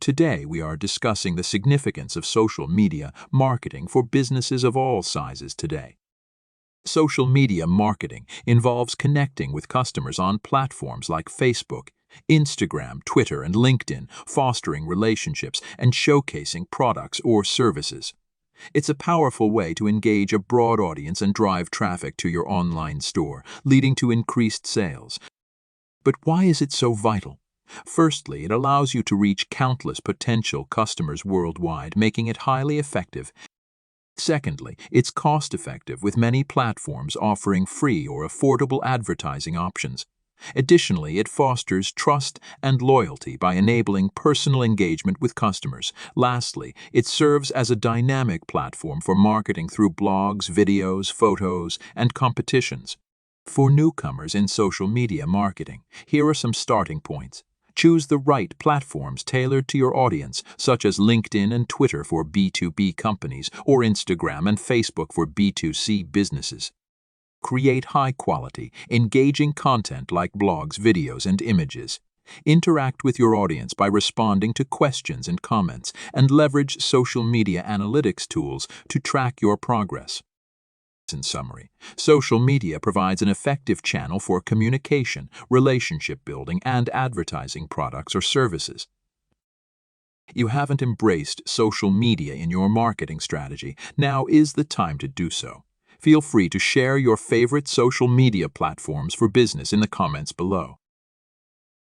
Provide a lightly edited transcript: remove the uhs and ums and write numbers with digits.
Today, we are discussing the significance of social media marketing for businesses of all sizes today. Social media marketing involves connecting with customers on platforms like Facebook, Instagram, Twitter, and LinkedIn, fostering relationships and showcasing products or services. It's a powerful way to engage a broad audience and drive traffic to your online store, leading to increased sales. But why is it so vital? Firstly, it allows you to reach countless potential customers worldwide, making it highly effective. Secondly, it's cost-effective, with many platforms offering free or affordable advertising options. Additionally, it fosters trust and loyalty by enabling personal engagement with customers. Lastly, it serves as a dynamic platform for marketing through blogs, videos, photos, and competitions. For newcomers in social media marketing, here are some starting points. Choose the right platforms tailored to your audience, such as LinkedIn and Twitter for B2B companies, or Instagram and Facebook for B2C businesses. Create high-quality, engaging content like blogs, videos, and images. Interact with your audience by responding to questions and comments, and leverage social media analytics tools to track your progress. In summary, social media provides an effective channel for communication, relationship building, and advertising products or services. You haven't embraced social media in your marketing strategy. Now is the time to do so. Feel free to share your favorite social media platforms for business in the comments below.